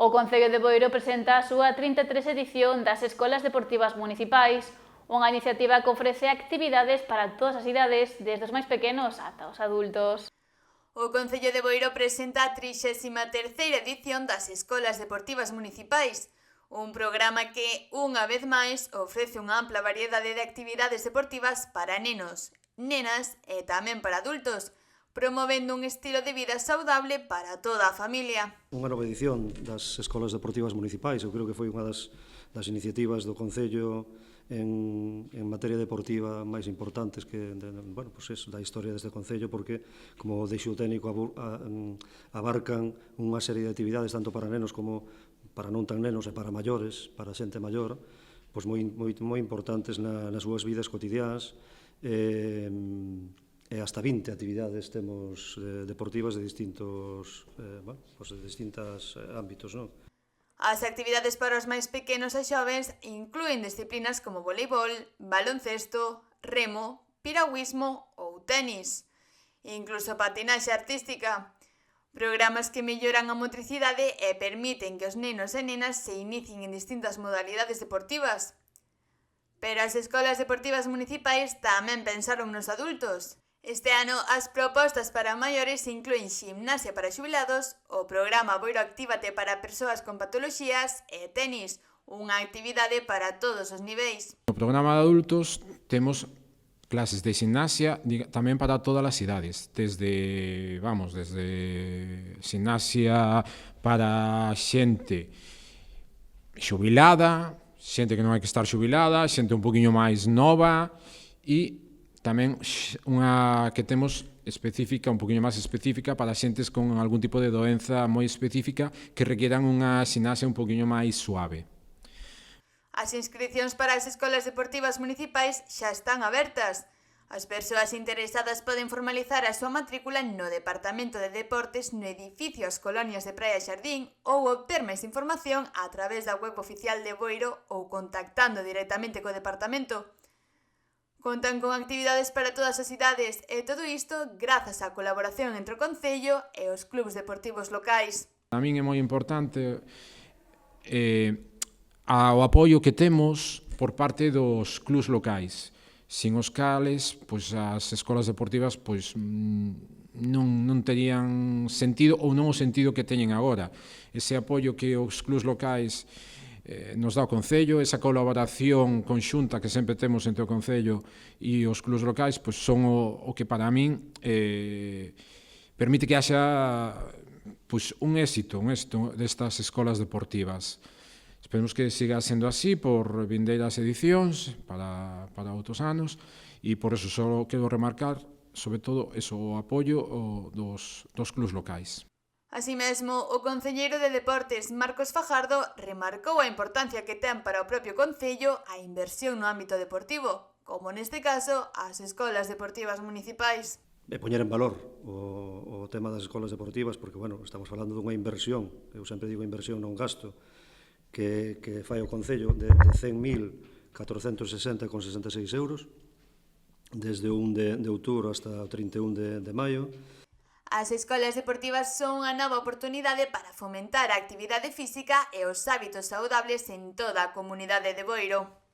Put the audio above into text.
O Concello de Boiro presenta a súa 33 edición das Escolas Deportivas Municipais, unha iniciativa que ofrece actividades para todas as idades, desde os máis pequenos ata os adultos. O Concello de Boiro presenta a 33ª edición das Escolas Deportivas Municipais, un programa que, unha vez máis, ofrece unha ampla variedade de actividades deportivas para nenos, nenas e tamén para adultos, promovendo un estilo de vida saudable para toda a familia. Unha nova edición das Escolas Deportivas Municipais, eu creo que foi unha das iniciativas do Concello en materia deportiva máis importantes que, da historia deste Concello, porque, como deixo o técnico, abarcan unha serie de actividades tanto para nenos como para non tan nenos e para maiores, para xente maior, pois moi importantes nas súas vidas cotidiáns, e hasta 20 actividades temos deportivas de distintos ámbitos, non? As actividades para os máis pequenos e xovens inclúen disciplinas como voleibol, baloncesto, remo, piragüismo ou tenis, incluso patinaxe artística, programas que melloran a motricidade e permiten que os nenos e nenas se inicien en distintas modalidades deportivas. Pero as escolas deportivas municipais tamén pensaron nos adultos. Este ano, as propostas para maiores inclúen ximnasia para xubilados, o programa Boiro Actívate para persoas con patoloxías e tenis, unha actividade para todos os niveis. No programa de adultos temos clases de ximnasia tamén para todas as idades, desde ximnasia para xente xubilada, xente que non hai que estar xubilada, xente un poquinho máis nova e tamén unha que temos específica, un poquinho máis específica para xentes con algún tipo de doenza moi específica que requieran unha ximnasia un poquinho máis suave. As inscricións para as escolas deportivas municipais xa están abertas. As persoas interesadas poden formalizar a súa matrícula no Departamento de Deportes no edificio As Colonias de Praia Xardín ou obter máis información a través da web oficial de Boiro ou contactando directamente co departamento. Contan con actividades para todas as idades e todo isto grazas á colaboración entre o Concello e os clubs deportivos locais. A min é moi importante o apoio que temos por parte dos clubs locais, sin os cales as escolas deportivas non terían sentido ou non o sentido que teñen agora. Ese apoio que os clubs locais nos dá o Concello, esa colaboración conxunta que sempre temos entre o Concello e os clubs locais, son o que para min permite que haxa un éxito destas escolas deportivas. Esperemos que siga sendo así por vindeiras edicións para outros anos e por eso só quero remarcar sobre todo o apoio dos clubs locais. Así mesmo, o concelleiro de Deportes, Marcos Fajardo, remarcou a importancia que ten para o propio Concello a inversión no ámbito deportivo, como neste caso as escolas deportivas municipais. E poñer en valor o tema das escolas deportivas, porque, estamos falando dunha inversión, eu sempre digo inversión non gasto, que fai o Concello de 100.460,66 euros, desde o 1 de outubro hasta o 31 de maio. As escolas deportivas son unha nova oportunidade para fomentar a actividade física e os hábitos saudables en toda a comunidade de Boiro.